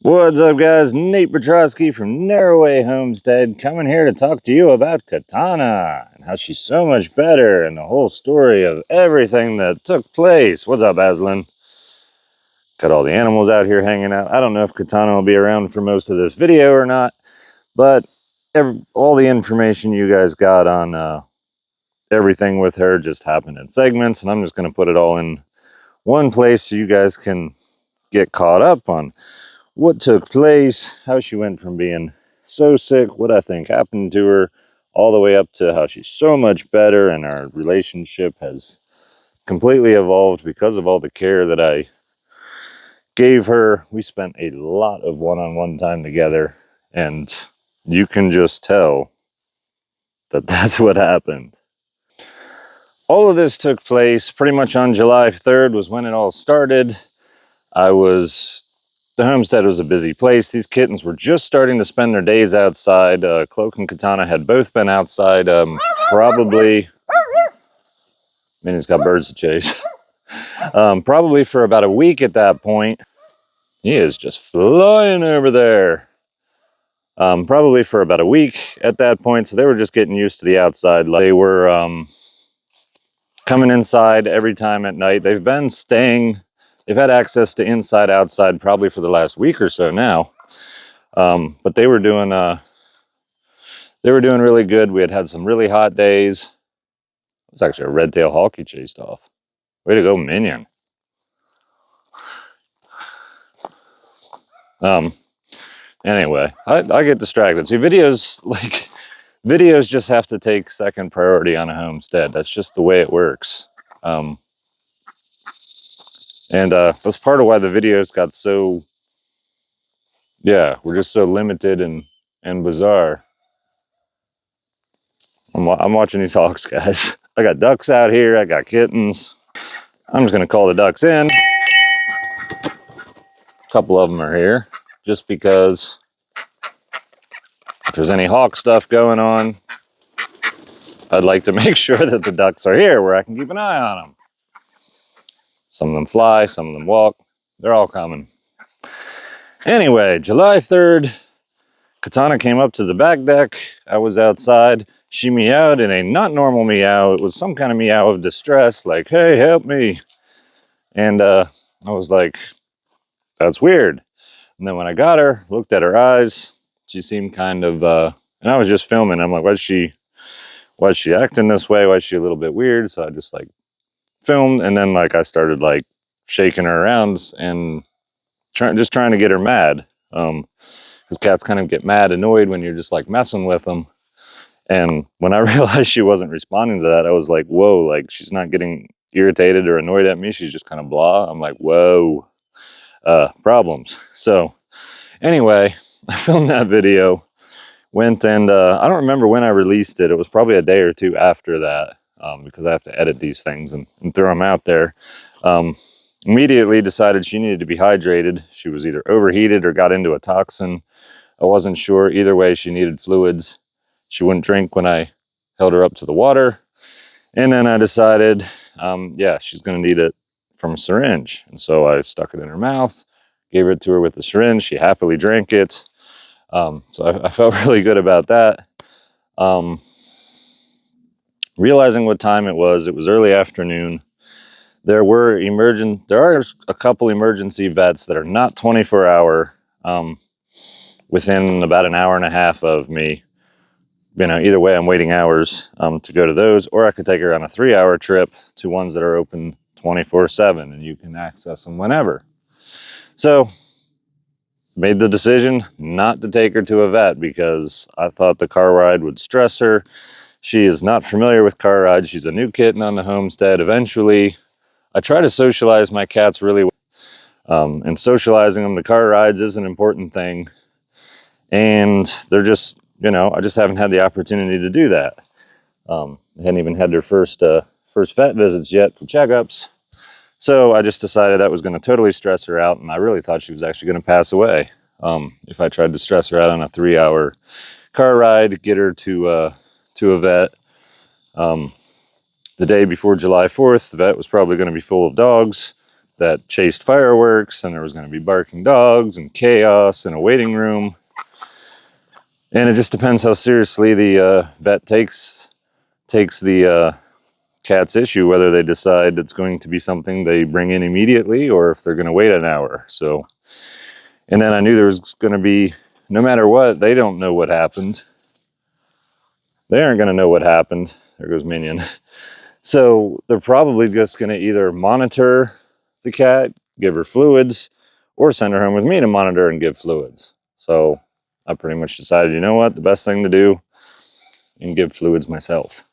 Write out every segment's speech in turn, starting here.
What's up, guys? Nate Petrosky from Narrowway Homestead coming here to talk to you about Katana and how she's so much better and the whole story of everything that took place. What's up, Aslan? Got all the animals out here hanging out. I don't know if Katana will be around for most of this video or not, but all the information you guys got on everything with her just happened in segments, and I'm just going to put it all in one place so you guys can get caught up on what took place, how she went from being so sick, what I think happened to her, all the way up to how she's so much better and our relationship has completely evolved because of all the care that I gave her. We spent a lot of one-on-one time together, and you can just tell that that's what happened. All of this took place pretty much on July 3rd was when it all started. The homestead was a busy place. These kittens were just starting to spend their days outside. Cloak and Katana had both been outside probably, he's got birds to chase, probably for about a week at that point. He is just flying over there. Probably for about a week at that point, so they were just getting used to the outside. They were coming inside every time at night. They've had access to inside, outside probably for the last week or so now. But they were doing really good. We had some really hot days. It was actually a red-tailed hawk he chased off. Way to go, Minion. Anyway, I get distracted. See, videos just have to take second priority on a homestead. That's just the way it works. That's part of why the videos got so, we're just so limited and bizarre. I'm watching these hawks, guys. I got ducks out here. I got kittens. I'm just going to call the ducks in. A couple of them are here just because if there's any hawk stuff going on, I'd like to make sure that the ducks are here where I can keep an eye on them. Some of them fly, some of them walk. They're all coming. Anyway, July 3rd, Katana came up to the back deck. I was outside. She meowed in a not normal meow. It was some kind of meow of distress, like, hey, help me. And I was like, that's weird. And then when I got her, looked at her eyes, she seemed kind of, and I was just filming. I'm like, why is she acting this way? Why is she a little bit weird? So I just like filmed, and then like I started like shaking her around and just trying to get her mad. Because cats kind of get mad, annoyed when you're just like messing with them. And when I realized she wasn't responding to that, I was like, whoa, like she's not getting irritated or annoyed at me. She's just kind of blah. I'm like, whoa, problems. So anyway, I filmed that video, went and I don't remember when I released it. It was probably a day or two after that because I have to edit these things and throw them out there. Immediately decided she needed to be hydrated. She was either overheated or got into a toxin. I wasn't sure. Either way, she needed fluids. She wouldn't drink when I held her up to the water. And then I decided, she's going to need it from a syringe. And so I stuck it in her mouth, gave it to her with the syringe. She happily drank it. So I felt really good about that. Realizing what time it was early afternoon. There are a couple emergency vets that are not 24-hour, within about an hour and a half of me. Either way, I'm waiting hours to go to those, or I could take her on a 3-hour trip to ones that are open 24/7 and you can access them whenever. So made the decision not to take her to a vet because I thought the car ride would stress her. She is not familiar with car rides. She's a new kitten on the homestead. Eventually, I try to socialize my cats really well. And socializing them to car rides is an important thing. And they're just, I just haven't had the opportunity to do that. They hadn't even had their first vet visits yet for checkups. So I just decided that was going to totally stress her out, and I really thought she was actually going to pass away if I tried to stress her out on a 3-hour car ride, get her to a vet. The day before July 4th, the vet was probably going to be full of dogs. that chased fireworks, and there was going to be barking dogs and chaos in a waiting room. And it just depends how seriously the vet takes the cat's issue, whether they decide it's going to be something they bring in immediately or if they're going to wait an hour. So, and then I knew there was going to be, no matter what, they don't know what happened. They aren't going to know what happened. There goes Minion. So they're probably just going to either monitor the cat, give her fluids, or send her home with me to monitor and give fluids. So I pretty much decided, you know what, the best thing to do and give fluids myself.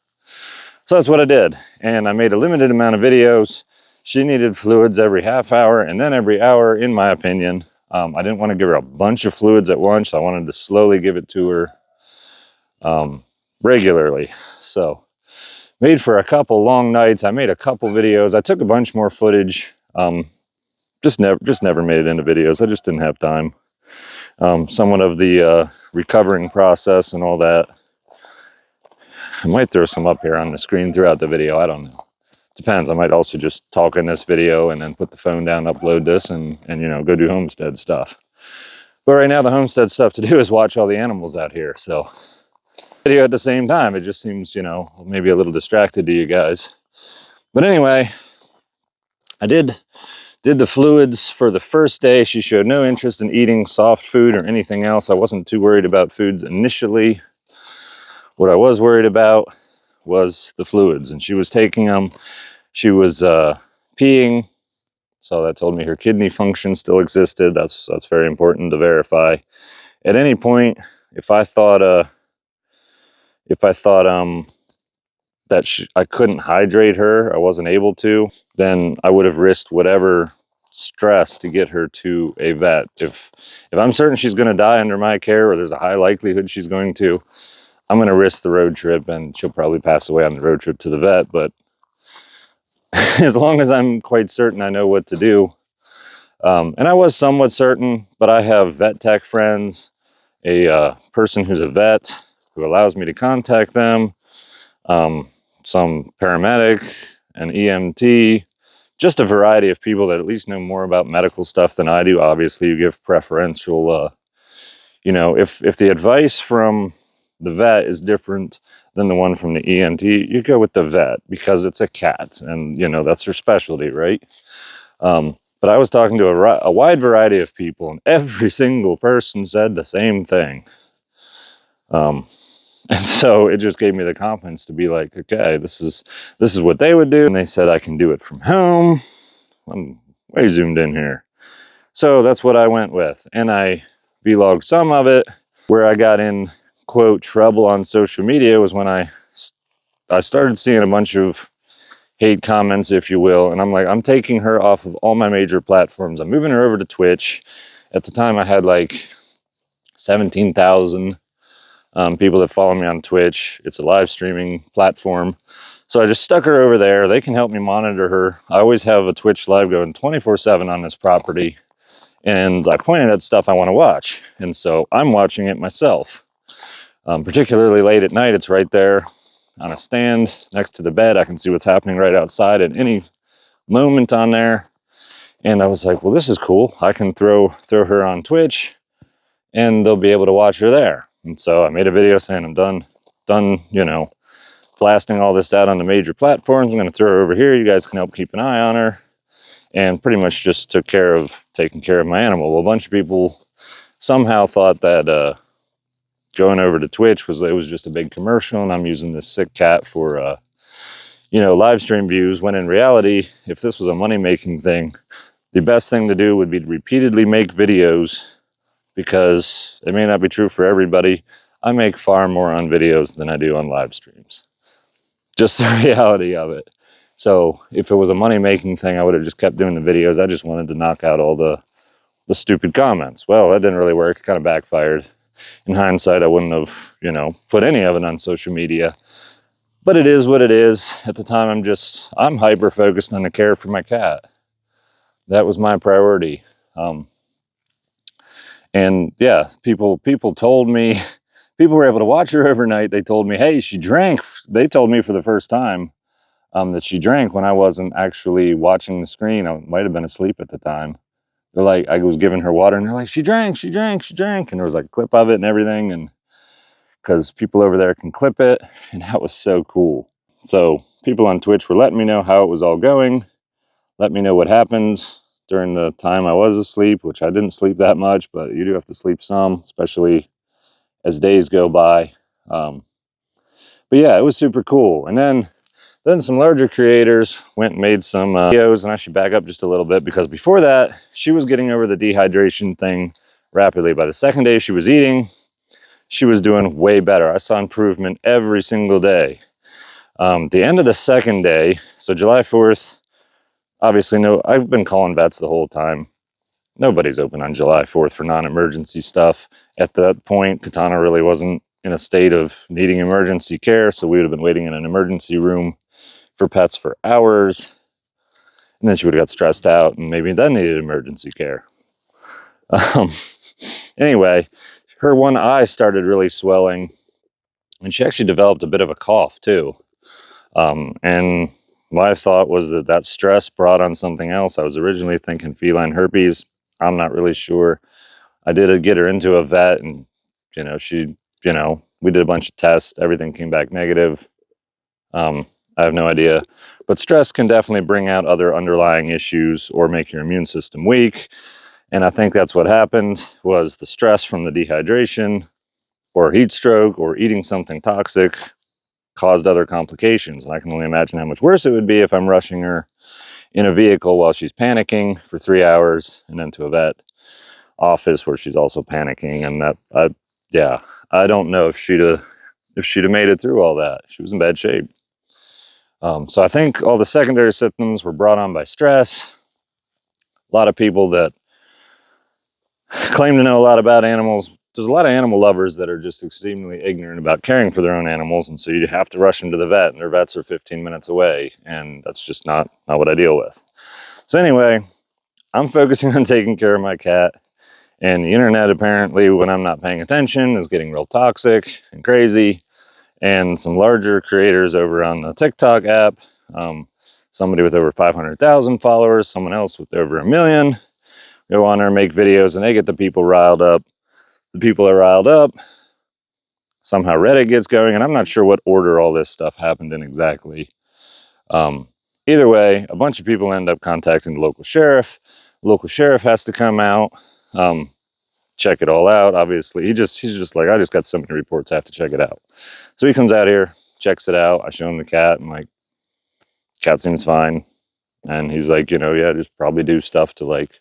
So that's what I did. And I made a limited amount of videos. She needed fluids every half hour and then every hour, in my opinion. I didn't want to give her a bunch of fluids at once. I wanted to slowly give it to her regularly. So made for a couple long nights. I made a couple videos. I took a bunch more footage. Just never made it into videos. I just didn't have time. Somewhat of the recovering process and all that. I might throw some up here on the screen throughout the video. I don't know. Depends. I might also just talk in this video and then put the phone down, upload this, and you know, go do homestead stuff. But right now the homestead stuff to do is watch all the animals out here. So video at the same time. It just seems, you know, maybe a little distracted to you guys. But anyway, I did the fluids for the first day. She showed no interest in eating soft food or anything else. I wasn't too worried about foods initially. What I was worried about was the fluids, and she was taking them. She was peeing, so that told me her kidney function still existed. That's very important to verify. At any point, if I thought that I couldn't hydrate her, I wasn't able to, then I would have risked whatever stress to get her to a vet. If I'm certain she's going to die under my care, or there's a high likelihood she's going to, I'm going to risk the road trip, and she'll probably pass away on the road trip to the vet. But as long as I'm quite certain I know what to do, and I was somewhat certain, but I have vet tech friends, a person who's a vet who allows me to contact them, some paramedic, an EMT, just a variety of people that at least know more about medical stuff than I do. Obviously, you give preferential, you know, if the advice from the vet is different than the one from the EMT, you go with the vet because it's a cat and, you know, that's her specialty, right? But I was talking to a wide variety of people, and every single person said the same thing. And so it just gave me the confidence to be like, okay, this is what they would do. And they said I can do it from home. I'm way zoomed in here. So that's what I went with. And I vlogged some of it. Where I got in, quote, trouble on social media was when I started seeing a bunch of hate comments, if you will. And I'm like, I'm taking her off of all my major platforms. I'm moving her over to Twitch. At the time I had like 17,000 people that follow me on Twitch. It's a live streaming platform. So I just stuck her over there. They can help me monitor her. I always have a Twitch live going 24/7 on this property. And I pointed at stuff I want to watch. And so I'm watching it myself. Particularly late at night, it's right there on a stand next to the bed. I can see what's happening right outside at any moment on there. And I was like, well, this is cool. I can throw her on Twitch and they'll be able to watch her there. And so I made a video saying I'm done, you know, blasting all this out on the major platforms. I'm going to throw her over here. You guys can help keep an eye on her. And pretty much just taking care of my animal. Well, a bunch of people somehow thought that going over to Twitch was just a big commercial, and I'm using this sick cat for you know, live stream views, when in reality, if this was a money-making thing, the best thing to do would be to repeatedly make videos, because it may not be true for everybody. I make far more on videos than I do on live streams. Just the reality of it. So if it was a money-making thing, I would have just kept doing the videos. I just wanted to knock out all the stupid comments. Well, that didn't really work. It kind of backfired. In hindsight, I wouldn't have, you know, put any of it on social media. But it is what it is. At the time, I'm hyper-focused on the care for my cat. That was my priority. And yeah, people told me, people were able to watch her overnight. They told me, hey, she drank. They told me for the first time, that she drank when I wasn't actually watching the screen. I might have been asleep at the time. They're like, I was giving her water and they're like, she drank. And there was like a clip of it and everything. And because people over there can clip it. And that was so cool. So people on Twitch were letting me know how it was all going. Let me know what happened during the time I was asleep, which I didn't sleep that much, but you do have to sleep some, especially as days go by. But yeah, it was super cool. And then some larger creators went and made some videos, and I should back up just a little bit because before that, she was getting over the dehydration thing rapidly. By the second day she was eating, she was doing way better. I saw improvement every single day. The end of the second day, so July 4th, obviously I've been calling vets the whole time. Nobody's open on July 4th for non-emergency stuff. At that point, Katana really wasn't in a state of needing emergency care, so we would have been waiting in an emergency room for pets for hours. And then she would have got stressed out and maybe then needed emergency care. Anyway, her one eye started really swelling, and she actually developed a bit of a cough too. And my thought was that stress brought on something else. I was originally thinking feline herpes. I'm not really sure. I did get her into a vet, and we did a bunch of tests. Everything came back negative. I have no idea. But stress can definitely bring out other underlying issues or make your immune system weak. And I think that's what happened, was the stress from the dehydration or heat stroke or eating something toxic caused other complications. And I can only imagine how much worse it would be if I'm rushing her in a vehicle while she's panicking for 3 hours and then to a vet office where she's also panicking. And I don't know if she'd have made it through all that. She was in bad shape. So I think all the secondary symptoms were brought on by stress. A lot of people that claim to know a lot about animals. There's a lot of animal lovers that are just extremely ignorant about caring for their own animals, and so you have to rush them to the vet, and their vets are 15 minutes away, and that's just not what I deal with. So anyway, I'm focusing on taking care of my cat, and the internet apparently, when I'm not paying attention, is getting real toxic and crazy. And some larger creators over on the TikTok app, somebody with over 500,000 followers, someone else with over 1 million, go on there and make videos, and they get the people riled up. The people are riled up. Somehow Reddit gets going, and I'm not sure what order all this stuff happened in exactly. Either way, a bunch of people end up contacting the local sheriff. The local sheriff has to come out, check it all out. Obviously, he's just like, I just got so many reports, I have to check it out. So he comes out here, checks it out. I show him the cat, and like, cat seems fine. And he's like, yeah, just probably do stuff to like,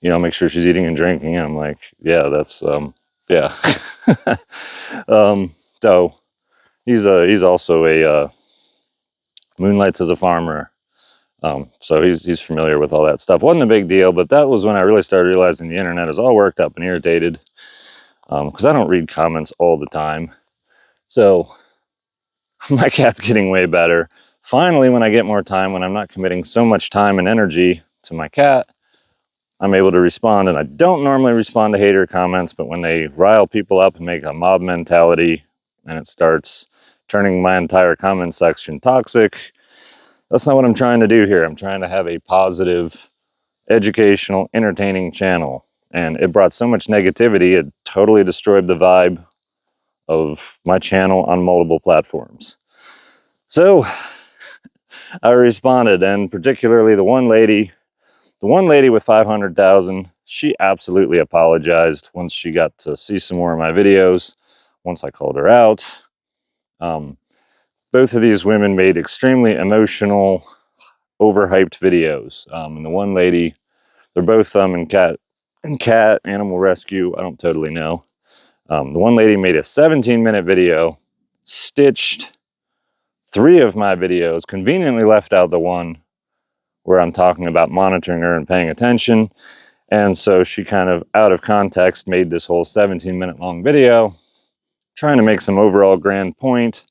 make sure she's eating and drinking. And I'm like, yeah, that's, yeah. So he's also a, moonlights as a farmer. So he's familiar with all that stuff. Wasn't a big deal, but that was when I really started realizing the internet is all worked up and irritated. Because I don't read comments all the time. So my cat's getting way better. Finally, when I get more time, when I'm not committing so much time and energy to my cat, I'm able to respond. And I don't normally respond to hater comments, but when they rile people up and make a mob mentality and it starts turning my entire comment section toxic, that's not what I'm trying to do here. I'm trying to have a positive, educational, entertaining channel. And it brought so much negativity, it totally destroyed the vibe of my channel on multiple platforms. So I responded, and particularly the one lady with 500,000, she absolutely apologized once she got to see some more of my videos, once I called her out. Both of these women made extremely emotional, overhyped videos. And the one lady, they're both in cat animal rescue. I don't totally know. The one lady made a 17-minute video, stitched 3 of my videos, conveniently left out the one where I'm talking about monitoring her and paying attention. And so she kind of, out of context, made this whole 17-minute long video, trying to make some overall grand point,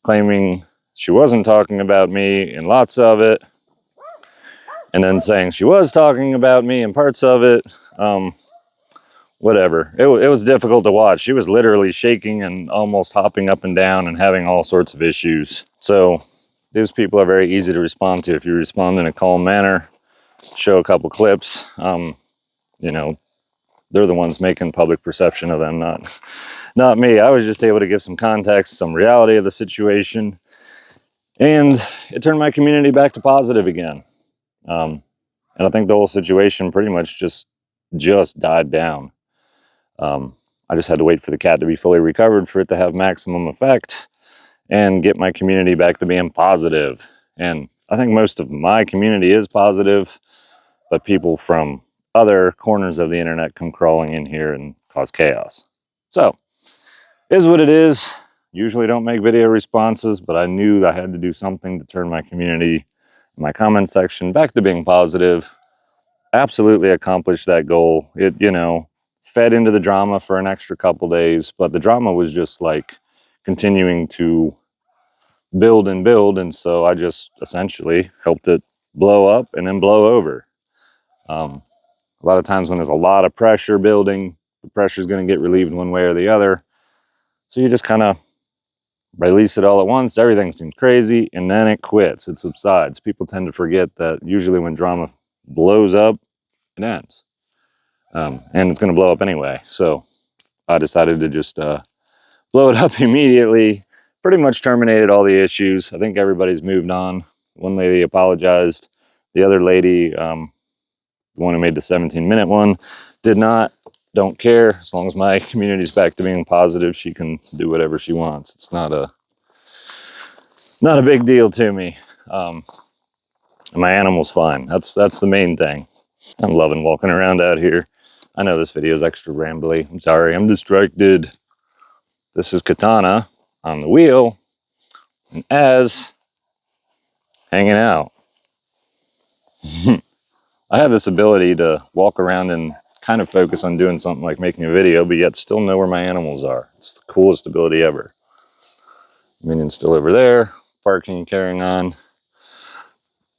claiming she wasn't talking about me in lots of it, and then saying she was talking about me in parts of it. Whatever. It was difficult to watch. She was literally shaking and almost hopping up and down and having all sorts of issues. So those people are very easy to respond to. If you respond in a calm manner, show a couple clips, you know, they're the ones making public perception of them, not me. I was just able to give some context, some reality of the situation, and it turned my community back to positive again. And I think the whole situation pretty much just died down. I just had to wait for the cat to be fully recovered for it to have maximum effect and get my community back to being positive. And I think most of my community is positive, but people from other corners of the internet come crawling in here and cause chaos. So, is what it is. Usually don't make video responses, but I knew I had to do something to turn my community, my comment section back to being positive. Absolutely accomplished that goal. It, you know, fed into the drama for an extra couple days, but the drama was just like continuing to build and build, and so I just essentially helped it blow up and then blow over. A lot of times when there's a lot of pressure building, the pressure is going to get relieved one way or the other. So you just kind of release it all at once. Everything seems crazy, and then it quits. It subsides. People tend to forget that usually when drama blows up, it ends. And it's going to blow up anyway. So I decided to just blow it up immediately. Pretty much terminated all the issues. I think everybody's moved on. One lady apologized. The other lady, the one who made the 17-minute one, did not. Don't care. As long as my community's back to being positive, she can do whatever she wants. It's not a big deal to me. My animal's fine. That's the main thing. I'm loving walking around out here. I know this video is extra rambly. I'm sorry, I'm distracted. This is Katana on the wheel, and Az hanging out. I have this ability to walk around and kind of focus on doing something like making a video, but yet still know where my animals are. It's the coolest ability ever. Minion's still over there, barking and carrying on.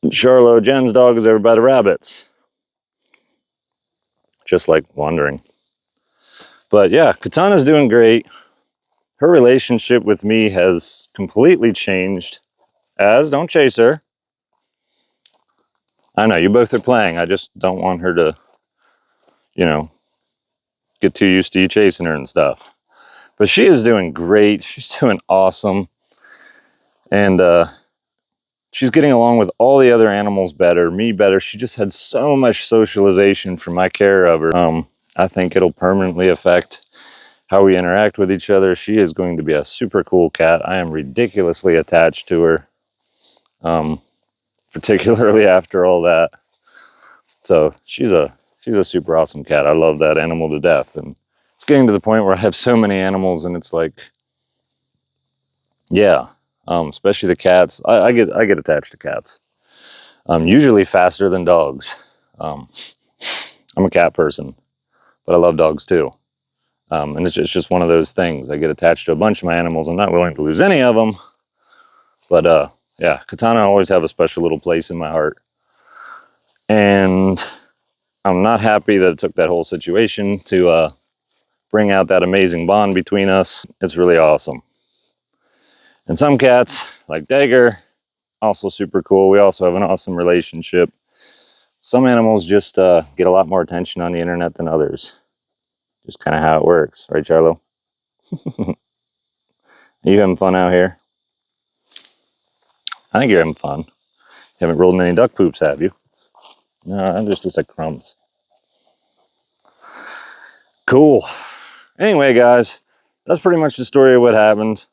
And Charlo, Jen's dog, is over by the rabbits. Just like wandering. But yeah, Katana's doing great. Her relationship with me has completely changed. Az, don't chase her. I know, you both are playing. I just don't want her to, you know, get too used to you chasing her and stuff. But she is doing great. She's doing awesome. And she's getting along with all the other animals better, me better. She just had so much socialization from my care of her. I think it'll permanently affect how we interact with each other. She is going to be a super cool cat. I am ridiculously attached to her, particularly after all that. So she's a super awesome cat. I love that animal to death. And it's getting to the point where I have so many animals, and it's like, yeah, especially the cats. I get attached to cats. Usually faster than dogs. I'm a cat person, but I love dogs too. And it's just one of those things. I get attached to a bunch of my animals. I'm not willing to lose any of them. But yeah, Katana always have a special little place in my heart. And I'm not happy that it took that whole situation to bring out that amazing bond between us. It's really awesome. And some cats, like Dagger, also super cool. We also have an awesome relationship. Some animals just get a lot more attention on the internet than others. Just kind of how it works. Right, Charlo? Are you having fun out here? I think you're having fun. You haven't rolled in any duck poops, have you? No, I'm just like crumbs. Cool. Anyway, guys, that's pretty much the story of what happened.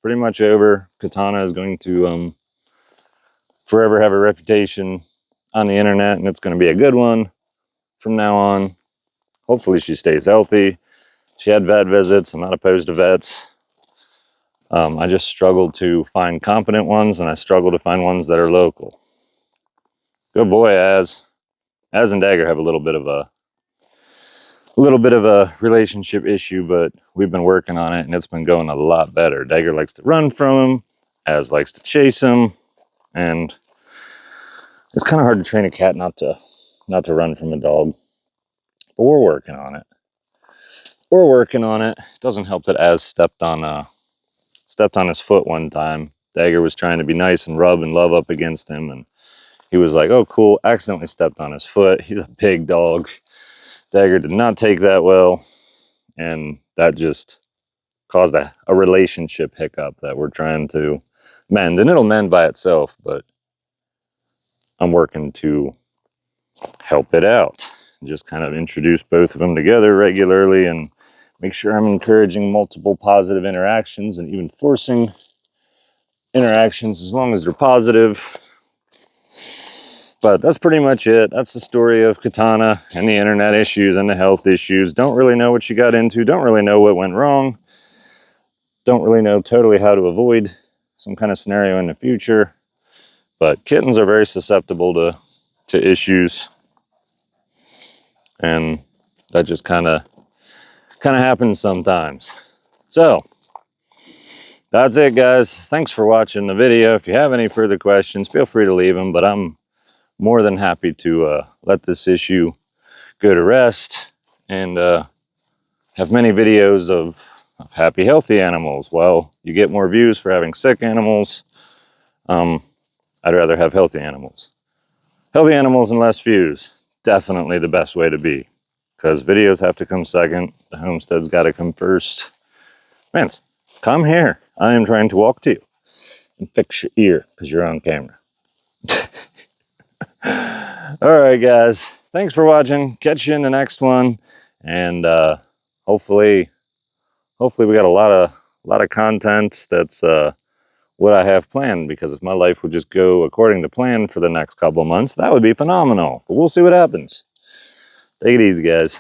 Pretty much over. Katana is going to forever have a reputation on the internet, and it's going to be a good one from now on. Hopefully she stays healthy. She had vet visits. I'm not opposed to vets. I just struggled to find competent ones, and I struggle to find ones that are local. Good boy, Az. Az and Dagger have a little bit of a relationship issue, but we've been working on it, and it's been going a lot better. Dagger likes to run from him. Az likes to chase him, and it's kind of hard to train a cat not to run from a dog. But we're working on it. It doesn't help that Az stepped on his foot one time. Dagger was trying to be nice and rub and love up against him, and he was like, oh, cool, accidentally stepped on his foot. He's a big dog. Dagger did not take that well, and that just caused a relationship hiccup that we're trying to mend. And it'll mend by itself, but I'm working to help it out. Just kind of introduce both of them together regularly and make sure I'm encouraging multiple positive interactions and even forcing interactions as long as they're positive. But that's pretty much it. That's the story of Katana and the internet issues and the health issues. Don't really know what she got into. Don't really know what went wrong. Don't really know totally how to avoid some kind of scenario in the future. But kittens are very susceptible to issues. And that just kind of happens sometimes. So that's it, guys. Thanks for watching the video. If you have any further questions, feel free to leave them, but I'm more than happy to let this issue go to rest and have many videos of happy, healthy animals. Well, you get more views for having sick animals. I'd rather have healthy animals. Healthy animals and less views. Definitely the best way to be. Because videos have to come second. The homestead's got to come first. Vince, come here. I am trying to walk to you. And fix your ear because you're on camera. All right, guys. Thanks for watching. Catch you in the next one. And hopefully we got a lot of content that's what I have planned, because if my life would just go according to plan for the next couple of months, that would be phenomenal. But we'll see what happens. Take it easy, guys.